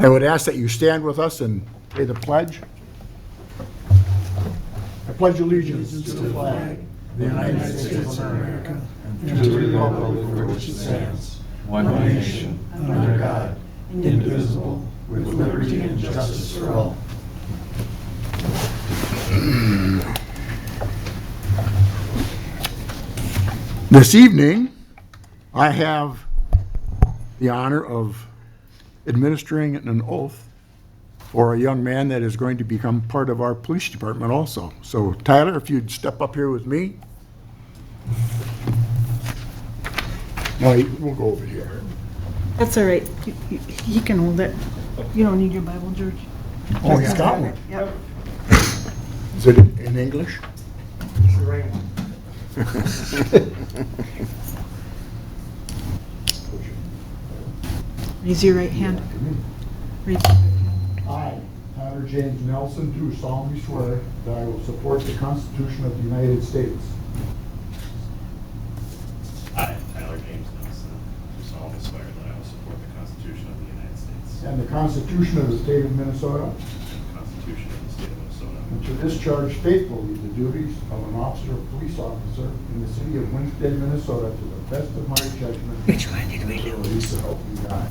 I would ask that you stand with us and say the pledge. I pledge allegiance to the flag of the United States of America and to the republic for which it stands, one nation, under God, indivisible, with liberty and justice for all. This evening, I have the honor of administering an oath for a young man that is going to become part of our police department also. So Tyler, if you'd step up here with me. No, we'll go over here. That's all right. You can hold it. You don't need your Bible, George. Oh, he's got one. Yep. Is it in English? Raise your right hand. Raise. I, Tyler James Nelson, do solemnly swear that I will support the Constitution of the United States I, Tyler James Nelson, do solemnly swear that I will support the Constitution of the United States and the Constitution of the State of Minnesota, and the Constitution of the State of Minnesota, and to discharge faithfully the duties of an officer or police officer in the city of Winsted, Minnesota, to the best of my judgment. Which one did we do? So help me God.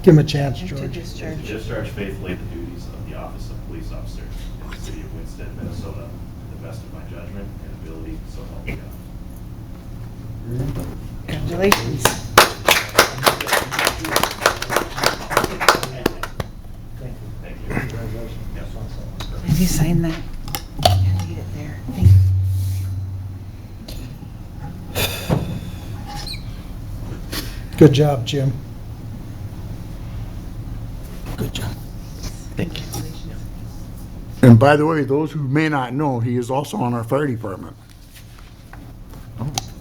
Give him a chance, To George. To discharge. discharge faithfully the duties of the office of police officer in the city of Winsted, Minnesota, to the best of my judgment and ability, so help me God. Congratulations. Thank you. Have you signed that? I need it there. Thank you. Good job, Jim. Good job. Thank you. And by the way, those who may not know, he is also on our fire department.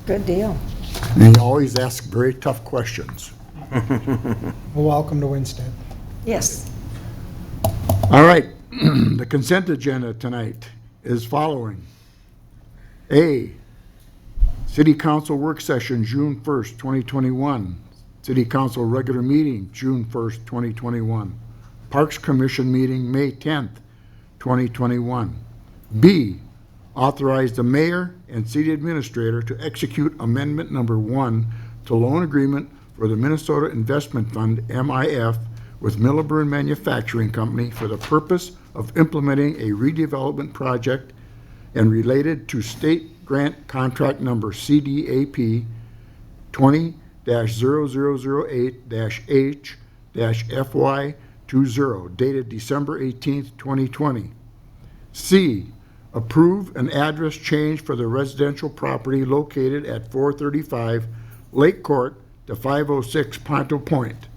Good deal. And he always asks very tough questions. Well, welcome to Winsted. Yes. All right, the consent agenda tonight is following. A, City Council Work Session, June 1st, 2021. City Council Regular Meeting, June 1st, 2021. Parks Commission Meeting, May 10th, 2021. B, authorize the mayor and city administrator to execute Amendment Number 1 to loan agreement for the Minnesota Investment Fund, MIF, with Milliburn Manufacturing Company for the purpose of implementing a redevelopment project and related to state grant contract number CDAP 20-0008-H-FY20 dated December 18th, 2020. C, approve an address change for the residential property located at 435 Lake Court to 506 Ponto Point.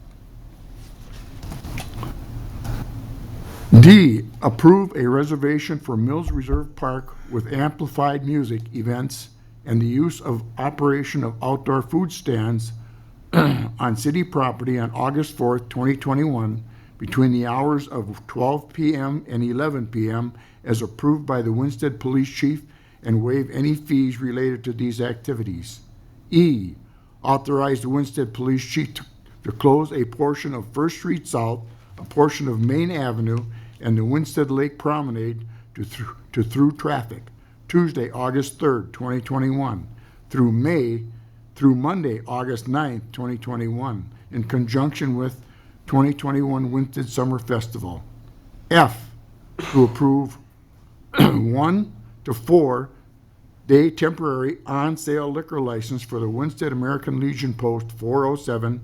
D, approve a reservation for Mills Reserve Park with amplified music events and the use of operation of outdoor food stands on city property on August 4th, 2021, between the hours of 12 p.m. and 11 p.m. as approved by the Winsted Police Chief, and waive any fees related to these activities. E, authorize the Winsted Police Chief to close a portion of First Street South, a portion of Main Avenue, and the Winsted Lake Promenade to through traffic, Tuesday, August 3rd, 2021, through Monday, August 9th, 2021, in conjunction with 2021 Winsted Summer Festival. F, to approve 1 to 4 day temporary on-sale liquor license for the Winsted American Legion Post 407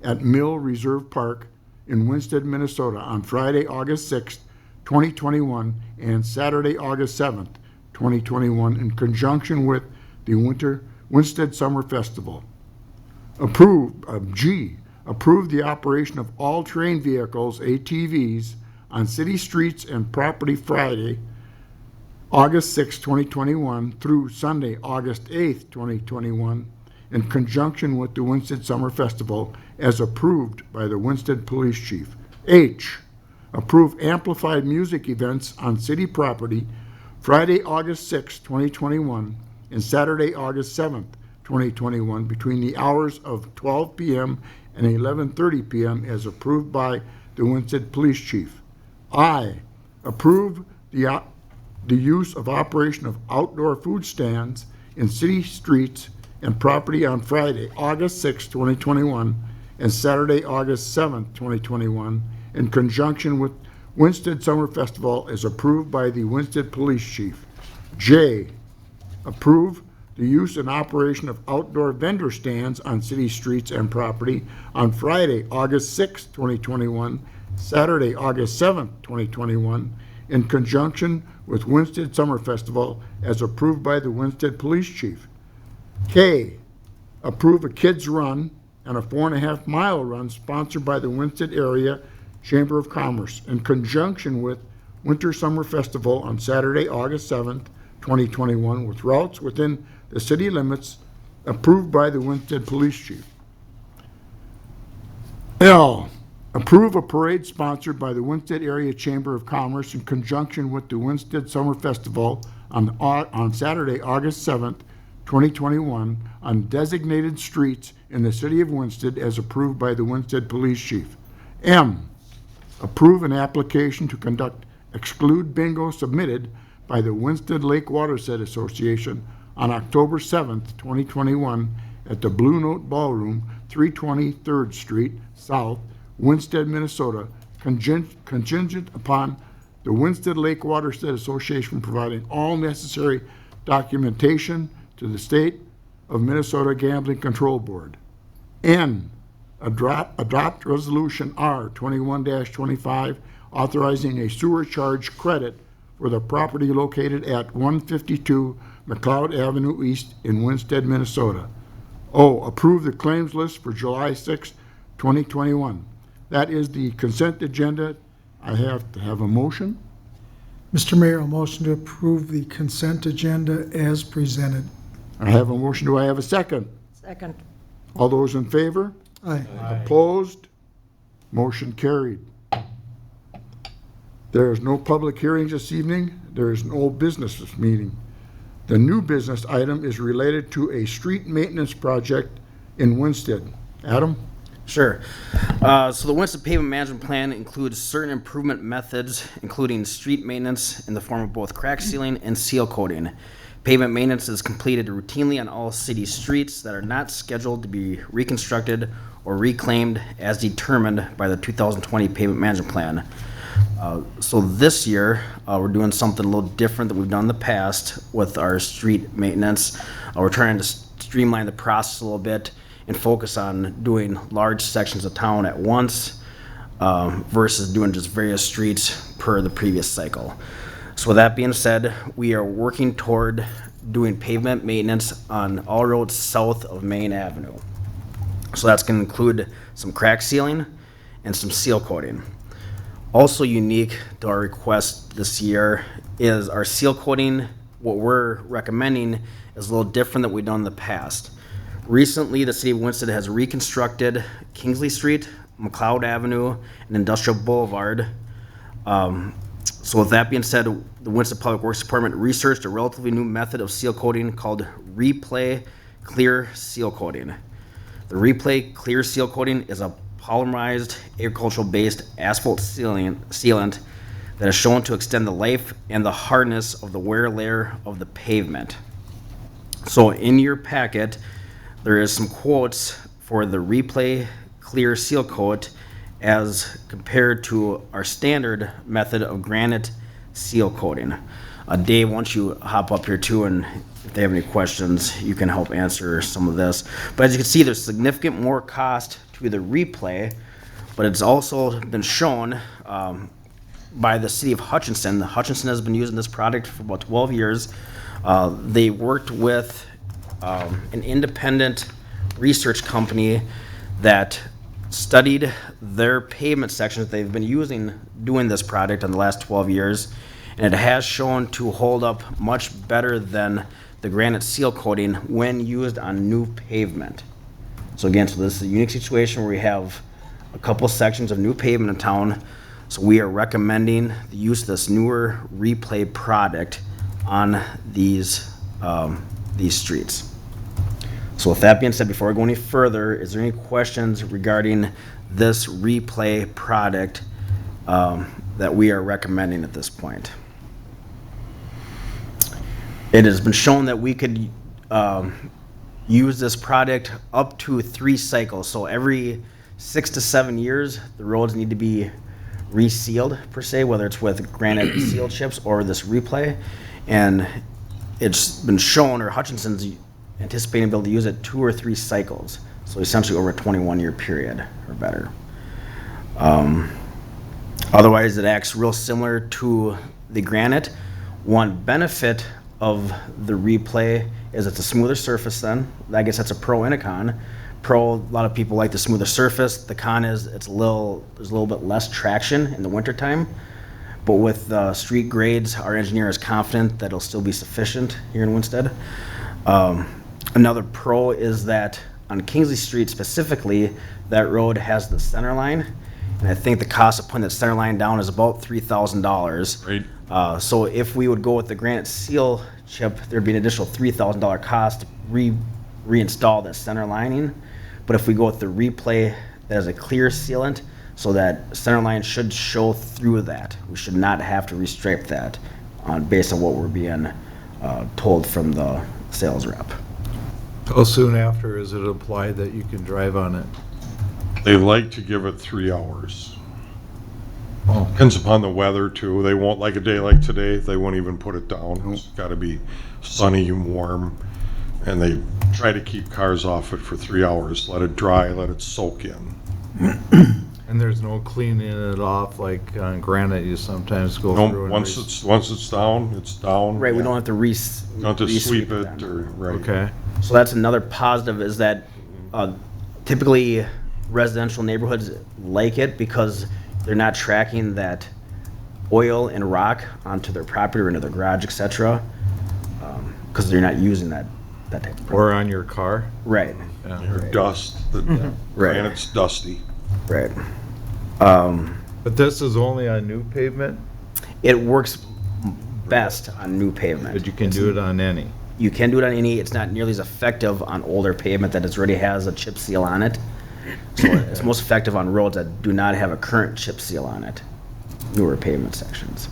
at Mill Reserve Park in Winsted, Minnesota on Friday, August 6th, 2021, and Saturday, August 7th, 2021, in conjunction with the Winsted Summer Festival. G, approve the operation of all terrain vehicles, ATVs, on city streets and property Friday, August 6, 2021, through Sunday, August 8, 2021, in conjunction with the Winsted Summer Festival, as approved by the Winsted Police Chief. H, approve amplified music events on city property Friday, August 6, 2021, and Saturday, August 7th, 2021, between the hours of 12 p.m. and 11:30 p.m. as approved by the Winsted Police Chief. I approve the use of operation of outdoor food stands in city streets and property on Friday, August 6, 2021, and Saturday, August 7, 2021, in conjunction with Winsted Summer Festival as approved by the Winsted Police Chief. J, approve the use and operation of outdoor vendor stands on city streets and property on Friday, August 6, 2021, Saturday, August 7, 2021, in conjunction with Winsted Summer Festival as approved by the Winsted Police Chief. K, approve a kids run and a 4.5-mile run sponsored by the Winsted Area Chamber of Commerce in conjunction with Winter Summer Festival on Saturday, August 7th, 2021, with routes within the city limits approved by the Winsted Police Chief. L, approve a parade sponsored by the Winsted Area Chamber of Commerce in conjunction with the Winsted Summer Festival on Saturday, August 7th, 2021, on designated streets in the city of Winsted as approved by the Winsted Police Chief. M, approve an application to conduct exclude bingo submitted by the Winsted Lake Watershed Association on October 7th, 2021 at the Blue Note Ballroom, 320 3rd Street South, Winsted, Minnesota, contingent upon the Winsted Lake Watershed Association providing all necessary documentation to the State of Minnesota Gambling Control Board. N, adopt Resolution R 21-25 authorizing a sewer charge credit for the property located at 152 McLeod Avenue East in Winsted, Minnesota. O, approve the claims list for July 6, 2021. That is the consent agenda. I have to have a motion. Mr. Mayor, a motion to approve the consent agenda as presented. I have a motion. Do I have a second? Second. All those in favor? Aye. Opposed? Motion carried. There is no public hearings this evening. There is no business this meeting. The new business item is related to a street maintenance project in Winsted. Adam? Sure. So the Winsted Pavement Management Plan includes certain improvement methods, including street maintenance in the form of both crack sealing and seal coating. Pavement maintenance is completed routinely on all city streets that are not scheduled to be reconstructed or reclaimed as determined by the 2020 Pavement Management Plan. So this year, we're doing something a little different than we've done in the past with our street maintenance. We're trying to streamline the process a little bit and focus on doing large sections of town at once versus doing just various streets per the previous cycle. So with that being said, we are working toward doing pavement maintenance on all roads south of Main Avenue. So that's going to include some crack sealing and some seal coating. Also unique to our request this year is our seal coating. What we're recommending is a little different than we've done in the past. Recently, the city of Winsted has reconstructed Kingsley Street, McLeod Avenue, and Industrial Boulevard. So with that being said, the Winsted Public Works Department researched a relatively new method of seal coating called Replay Clear Seal Coating. The Replay Clear Seal Coating is a polymerized agricultural-based asphalt sealant that is shown to extend the life and the hardness of the wear layer of the pavement. So in your packet, there is some quotes for the Replay Clear Seal Coat as compared to our standard method of granite seal coating. Dave, why don't you hop up here too, and if they have any questions, you can help answer some of this. But as you can see, there's significant more cost to the Replay, but it's also been shown by the city of Hutchinson. Hutchinson has been using this product for about 12 years. They worked with an independent research company that studied their pavement sections they've been using doing this product in the last 12 years, and it has shown to hold up much better than the granite seal coating when used on new pavement. So again, so this is a unique situation where we have a couple sections of new pavement in town, so we are recommending the use of this newer Replay product on these streets. So with that being said, before I go any further, is there any questions regarding this replay product that we are recommending at this point? It has been shown that we could use this product up to 3 cycles. So every 6 to 7 years, the roads need to be resealed per se, whether it's with granite seal chips or this replay. And it's been shown, or Hutchinson's anticipating being able to use it 2 or 3 cycles. So essentially over a 21-year period or better. Otherwise, it acts real similar to the granite. One benefit of the replay is it's a smoother surface then. I guess that's a pro and a con. Pro, a lot of people like the smoother surface. The con is there's a little bit less traction in the wintertime. But with street grades, our engineer is confident that it'll still be sufficient here in Winsted. Another pro is that on Kingsley Street specifically, that road has the center line. And I think the cost of putting that center line down is about $3,000. Right. So if we would go with the granite seal chip, there'd be an additional $3,000 cost to reinstall that center lining. But if we go with the replay, that is a clear sealant, so that center line should show through that. We should not have to restripe that based on what we're being told from the sales rep. How soon after is it applied that you can drive on it? They like to give it 3 hours. Oh. Depends upon the weather too. They won't, like a day like today, they won't even put it down. It's gotta be sunny and warm. And they try to keep cars off it for 3 hours, let it dry, let it soak in. And there's no cleaning it off like on granite, you sometimes go No, through and... once it's down, it's down. Right, we don't have to You don't have to sweep it then. or, right. Okay, So that's another positive, is that typically residential neighborhoods like it because they're not tracking that oil and rock onto their property or into their garage, etc. Because they're not using that type of product. or on your car? Right, Yeah. Or dust, the Right. granite's dusty. right. But this is only on new pavement, It works best on new pavement. but you can do it on any? You can do it on any. It's not nearly as effective on older pavement that already has a chip seal on it. So it's most effective on roads that do not have a current chip seal on it, newer pavement sections.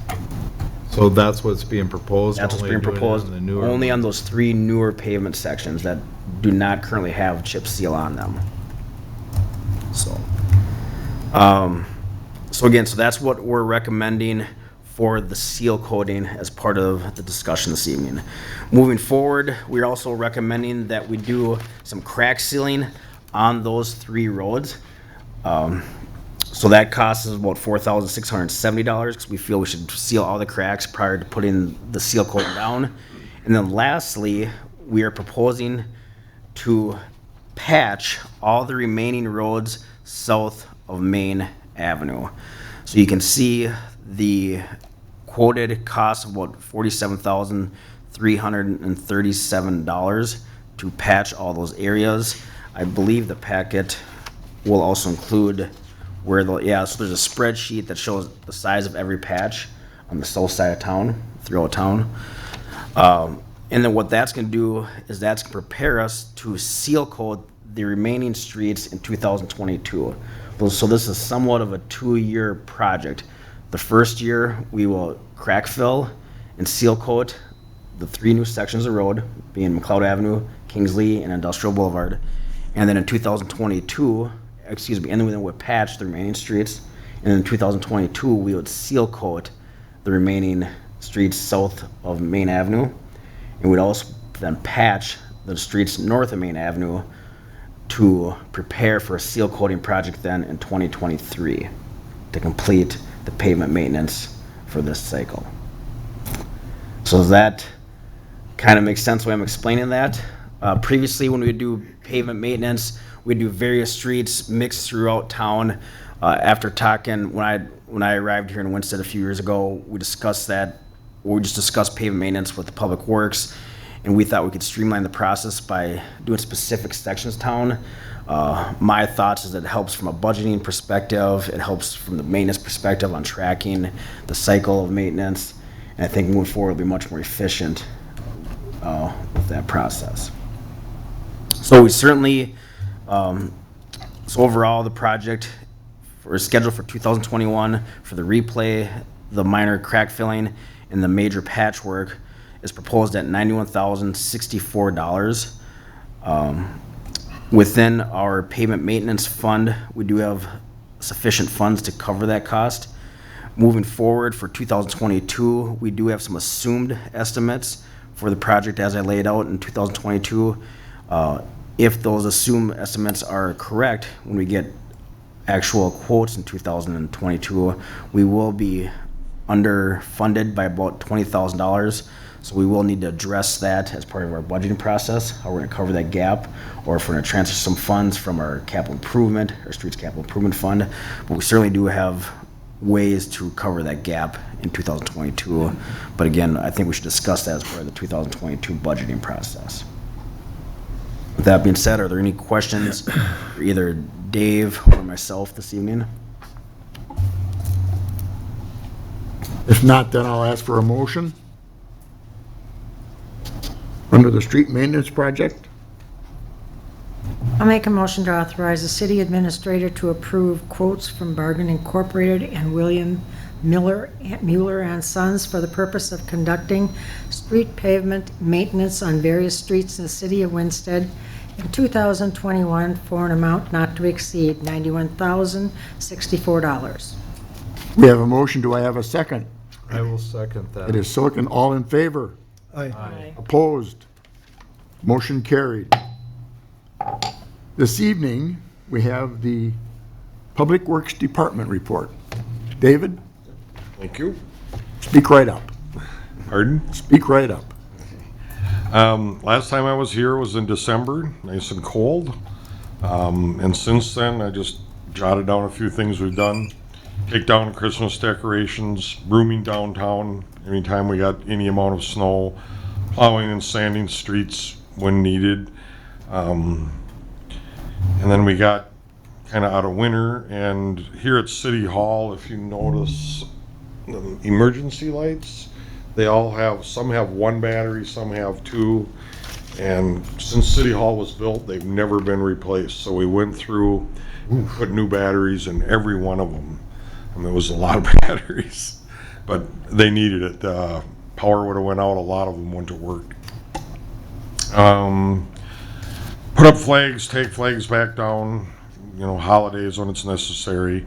So that's what's being proposed? That's what's only being doing it proposed on the newer only on ones? those 3 newer pavement sections that do not currently have chip seal on them. So, so that's what we're recommending for the seal coating as part of the discussion this evening. Moving forward, we're also recommending that we do some crack sealing on those 3 roads. So that cost is about $4,670 because we feel we should seal all the cracks prior to putting the seal coating down. And then lastly, we are proposing to patch all the remaining roads south of Main Avenue. So you can see the quoted cost of about $47,337 to patch all those areas. I believe the packet will also include where so there's a spreadsheet that shows the size of every patch on the south side of town, throughout town. And then what that's gonna do is that's gonna prepare us to seal coat the remaining streets in 2022. So this is somewhat of a 2-year project. The first year, we will crack fill and seal coat the 3 new sections of road, being McLeod Avenue, Kingsley, and Industrial Boulevard. And then in 2022, and then we would patch the remaining streets. And in 2022, we would seal coat the remaining streets south of Main Avenue. And we'd also then patch the streets north of Main Avenue to prepare for a seal coating project then in 2023 to complete the pavement maintenance for this cycle. So does that kind of make sense the way I'm explaining that? Previously, when we do pavement maintenance, we do various streets mixed throughout town. After talking, when I arrived here in Winsted a few years ago, we discussed that. We just discussed pavement maintenance with the Public Works, and we thought we could streamline the process by doing specific sections of town. My thoughts is that it helps from a budgeting perspective. It helps from the maintenance perspective on tracking the cycle of maintenance. And I think moving forward will be much more efficient with that process. So we certainly, so overall, the project is scheduled for 2021 for the replay, the minor crack filling, and the major patchwork is proposed at $91,064. Within our pavement maintenance fund, we do have sufficient funds to cover that cost. Moving forward for 2022, we do have some assumed estimates for the project as I laid out in 2022. If those assumed estimates are correct, when we get actual quotes in 2022, we will be underfunded by about $20,000. So we will need to address that as part of our budgeting process, how we're gonna cover that gap, or if we're gonna transfer some funds from our capital improvement, our streets capital improvement fund. But we certainly do have ways to cover that gap in 2022. But again, I think we should discuss that as part of the 2022 budgeting process. With that being said, are there any questions for either Dave or myself this evening? If not, then I'll ask for a motion. Under the street maintenance project, I'll make a motion to authorize the city administrator to approve quotes from Bargain Incorporated and William Mueller and Sons for the purpose of conducting street pavement maintenance on various streets in the city of Winsted in 2021 for an amount not to exceed $91,064. we have a motion. Do I have a second? I will second that. It is Silicon. All in favor? Aye. Opposed? Motion carried. This evening, we have the Public Works Department report. David, Thank you. speak right up. Pardon? Speak right up. Last time I was here was in December, nice and cold. And since then, I just jotted down a few things we've done. Take down Christmas decorations, brooming downtown anytime we got any amount of snow, plowing and sanding streets when needed. And then we got kind of out of winter, and here at City Hall, if you notice, the emergency lights, they all have, some have one battery, some have two, and since City Hall was built, they've never been replaced. So we went through, put new batteries in every one of them. And there was a lot of batteries, but they needed it. Power would have went out, a lot of them went to work. Put up flags, take flags back down, holidays when it's necessary.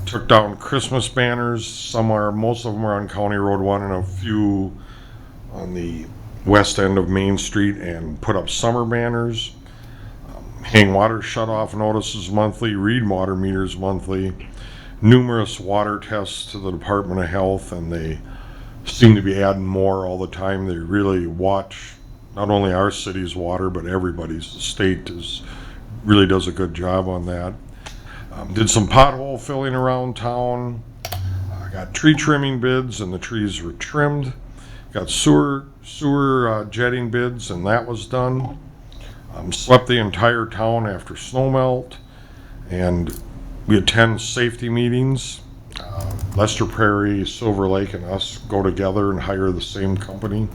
Took down Christmas banners, most of them are on County Road 1 and a few on the west end of Main Street, and put up summer banners. Hang water shut-off notices monthly, read water meters monthly. Numerous water tests to the Department of Health, and they seem to be adding more all the time. They really watch not only our city's water, but everybody's. The state really does a good job on that. Did some pothole filling around town. Got tree trimming bids, and the trees were trimmed. Got sewer jetting bids, and that was done. Swept the entire town after snow melt, and we attend safety meetings. Lester Prairie, Silver Lake, and us go together and hire the same company.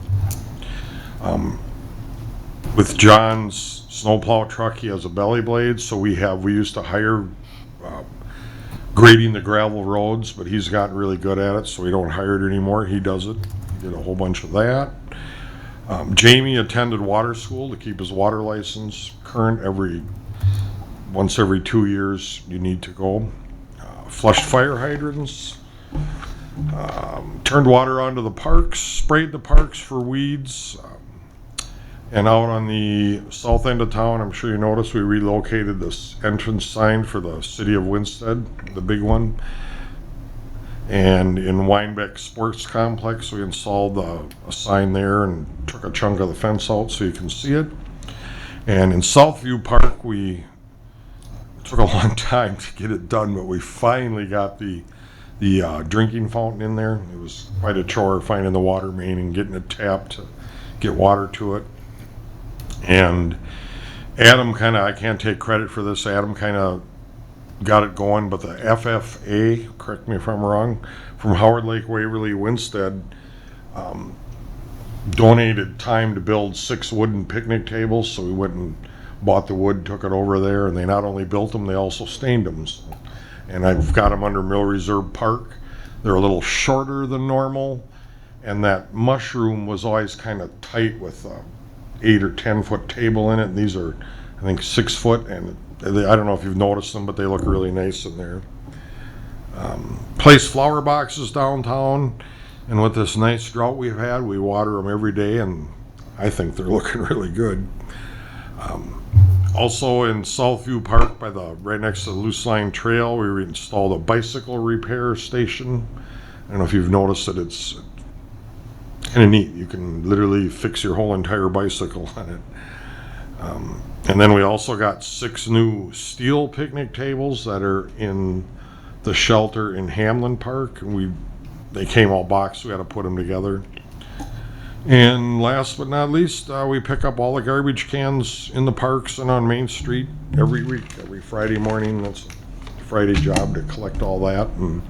With John's snowplow truck, he has a belly blade, so we used to hire grading the gravel roads, but he's gotten really good at it, so we don't hire it anymore. He does it. He did a whole bunch of that. Jamie attended water school to keep his water license current. Once every 2 years you need to go. Flushed fire hydrants. Turned water onto the parks, sprayed the parks for weeds. And out on the south end of town, I'm sure you noticed, we relocated this entrance sign for the city of Winsted, the big one. And in Winebeck Sports Complex, we installed a sign there and took a chunk of the fence out so you can see it. And in Southview Park, it took a long time to get it done, but we finally got the drinking fountain in there. It was quite a chore finding the water main and getting it tapped to get water to it. And Adam I can't take credit for this, Adam got it going, but the FFA, correct me if I'm wrong, from Howard Lake, Waverly, Winsted, donated time to build 6 wooden picnic tables, so we went and bought the wood, took it over there, and they not only built them, they also stained them. And I've got them under Mill Reserve Park. They're a little shorter than normal, and that mushroom was always kind of tight with a 8 or 10 foot table in it, and these are, I think, 6 foot, and I don't know if you've noticed them, but they look really nice in there. Place flower boxes downtown, and with this nice drought we've had, we water them every day, and I think they're looking really good. Also in Southview Park, right next to the Loose Line Trail, we installed a bicycle repair station. I don't know if you've noticed it. It's kind of neat. You can literally fix your whole entire bicycle on it. And then we also got 6 new steel picnic tables that are in the shelter in Hamlin Park. They came all boxed. We had to put them together. And last but not least, we pick up all the garbage cans in the parks and on Main Street every week, every Friday morning. That's a Friday job to collect all that and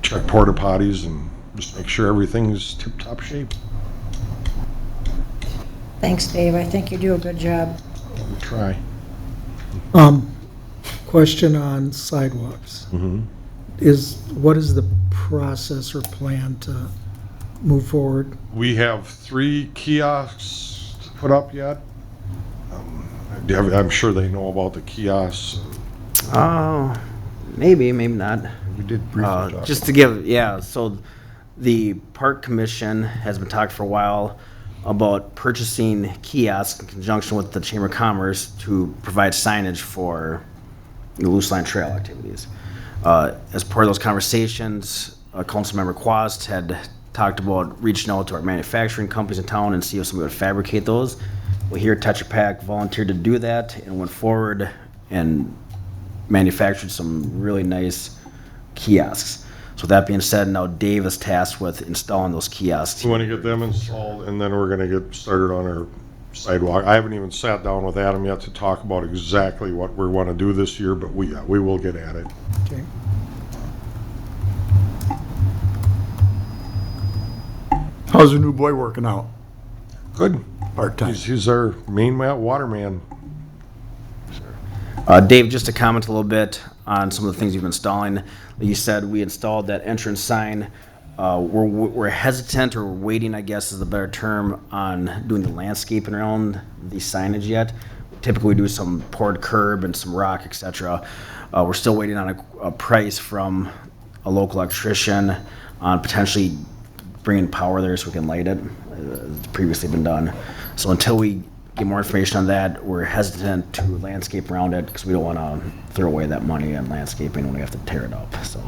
check porta potties and just make sure everything's tip-top shape. Thanks, Dave. I think you do a good job. We try. Question on sidewalks. What is the process or plan to move forward? We have 3 kiosks to put up yet. I'm sure they know about the kiosks. Oh, maybe not. We did briefly talk. Just to give, so the Park Commission has been talking for a while about purchasing kiosks in conjunction with the Chamber of Commerce to provide signage for the Loose Line Trail activities. As part of those conversations, Councilmember Quast had talked about reaching out to our manufacturing companies in town and see if somebody would fabricate those. Well, here Tetra Pak volunteered to do that and went forward and manufactured some really nice kiosks. So with that being said, now Dave is tasked with installing those kiosks. We want to get them installed, and then we're going to get started on our sidewalk. I haven't even sat down with Adam yet to talk about exactly what we want to do this year, but we will get at it. Okay. How's the new boy working out? Good. Part-time. He's our main waterman. Dave, just to comment a little bit on some of the things you've been installing. You said we installed that entrance sign. We're hesitant, or waiting, I guess is the better term, on doing the landscaping around the signage yet. Typically we do some poured curb and some rock, etc. We're still waiting on a price from a local electrician on potentially bringing power there so we can light it. It's previously been done. So until we get more information on that, we're hesitant to landscape around it because we don't want to throw away that money on landscaping when we have to tear it up. So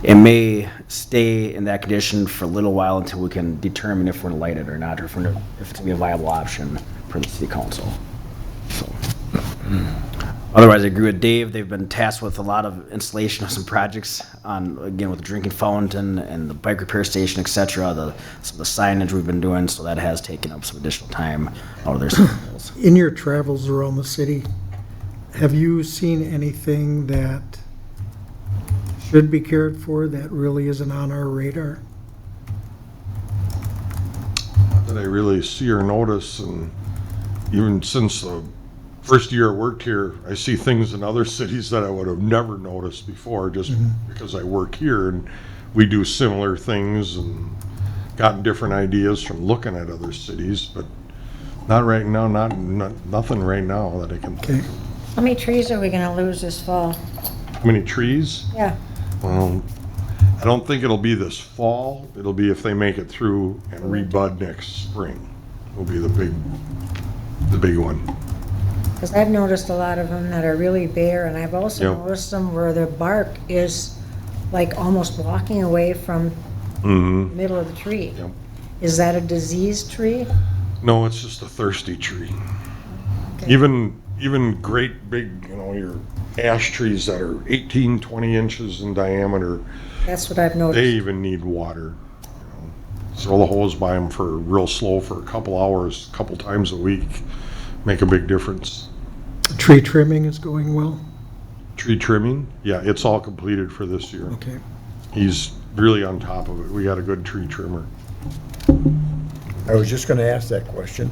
it may stay in that condition for a little while until we can determine if we're going to light it or not, or if it's going to be a viable option for the city council. So otherwise, I agree with Dave. They've been tasked with a lot of installation of some projects on, again, with the drinking fountain and the bike repair station, etc. Some of the signage we've been doing, so that has taken up some additional time out of their schedules. In your travels around the city, have you seen anything that should be cared for that really isn't on our radar? Not that I really see or notice, and even since the first year I worked here, I see things in other cities that I would have never noticed before, just because I work here, and we do similar things and gotten different ideas from looking at other cities, but not right now, nothing right now that I can think of. How many trees are we gonna lose this fall? How many trees? Yeah. Well, I don't think it'll be this fall. It'll be if they make it through and rebud next spring. Will be the big one. Because I've noticed a lot of them that are really bare, and I've also Yep. noticed them where the bark is like almost walking away from the middle of the tree. Yep. Is that a diseased tree? No, it's just a thirsty tree. Okay. Even great big, your ash trees that are 18, 20 inches in diameter, That's what I've they noticed. even need water. Throw the hose by them for real slow for a couple hours, a couple times a week, make a big difference. Tree trimming is going well? Tree trimming, yeah, it's all completed for this year. Okay. He's really on top of it. We got a good tree trimmer. I was just gonna ask that question.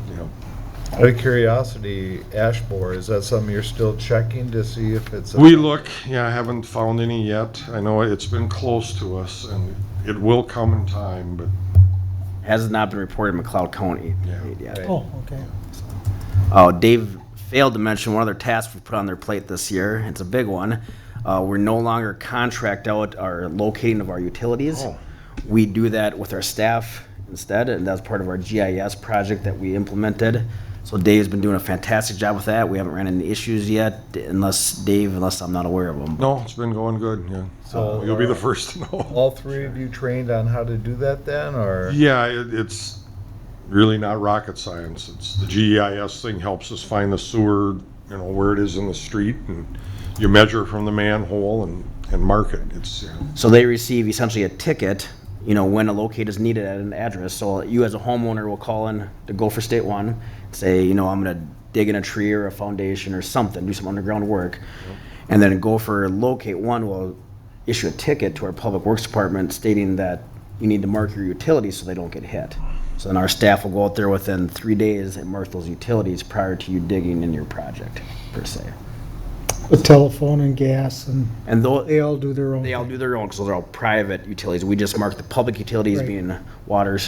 Out of curiosity, ash borer, is that something you're still checking to see if it's? We look, yeah, I haven't found any yet. I know it's been close to us, and it will come in time, but Has not been reported in McLeod County Yeah. yet. Right. Oh, okay. Oh, Dave failed to mention one other task we put on their plate this year. It's a big one. We're no longer contract out our locating of our utilities. Oh. We do that with our staff instead, and that's part of our GIS project that we implemented. So Dave's been doing a fantastic job with that. We haven't ran into issues yet, unless I'm not aware of them. no, it's been going good, yeah. So, You'll be the first to know. All three of you trained on how to do that then, or? Yeah, it's really not rocket science. It's the GIS thing helps us find the sewer, where it is in the street, and you measure from the manhole and mark it. It's, So they receive essentially a ticket, when a locate is needed at an address. So you as a homeowner will call in to Gopher State One, say, I'm gonna dig in a tree or a foundation or something, do some underground work. And then Gopher Locate One will issue a ticket to our Public Works Department stating that you need to mark your utilities so they don't get hit. So then our staff will go out there within 3 days and mark those utilities prior to you digging in your project, per se. The telephone and gas, and And though, they all do their own. they all thing. do their own, because those are all private utilities. We just mark the public utilities Right. being water,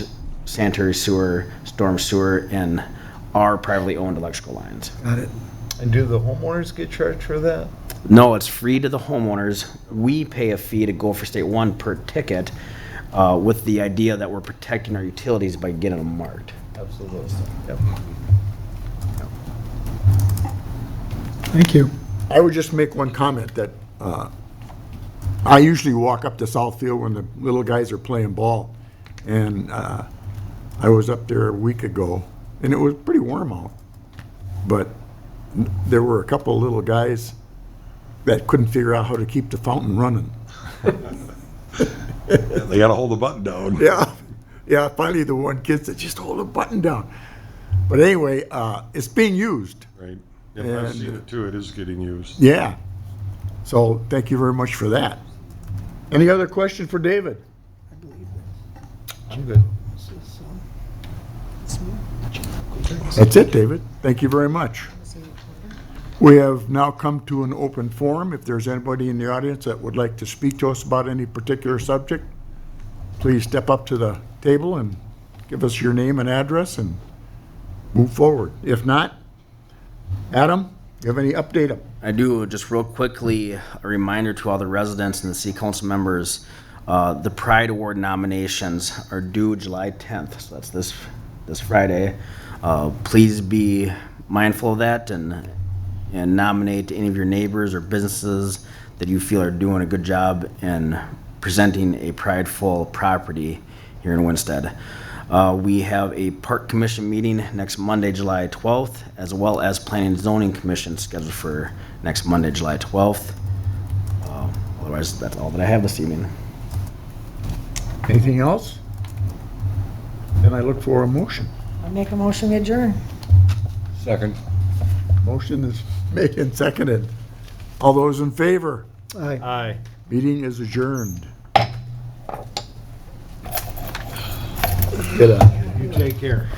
sanitary sewer, storm sewer, and our privately owned electrical lines. Got it. And do the homeowners get charged for that? No, it's free to the homeowners. We pay a fee to Gopher State One per ticket, with the idea that we're protecting our utilities by getting them marked. Absolutely. Yep. Thank you. I would just make one comment that I usually walk up to Southfield when the little guys are playing ball. And I was up there a week ago, and it was pretty warm out. But there were a couple of little guys that couldn't figure out how to keep the fountain running. they gotta hold the button down. Yeah, finally the one kid said, just hold the button down. But anyway, it's being used. Right. Yep, I've And- seen it too. It is getting used. Yeah. So thank you very much for that. Any other question for David? I'm good. That's it, David. Thank you very much. We have now come to an open forum. If there's anybody in the audience that would like to speak to us about any particular subject, please step up to the table and give us your name and address and move forward. If not, Adam, you have any update? I do, just real quickly, a reminder to all the residents and the city council members, the Pride Award nominations are due July 10th, so that's this Friday. Please be mindful of that and nominate any of your neighbors or businesses that you feel are doing a good job in presenting a prideful property here in Winstead. We have a park commission meeting next Monday, July 12th, as well as planning and zoning commission scheduled for next Monday, July 12th. Otherwise, that's all that I have this evening. Anything else? Then I look for a motion. I make a motion to adjourn. Second. Motion is made and seconded. All those in favor? Aye. Aye. Meeting is adjourned. Get a You take care.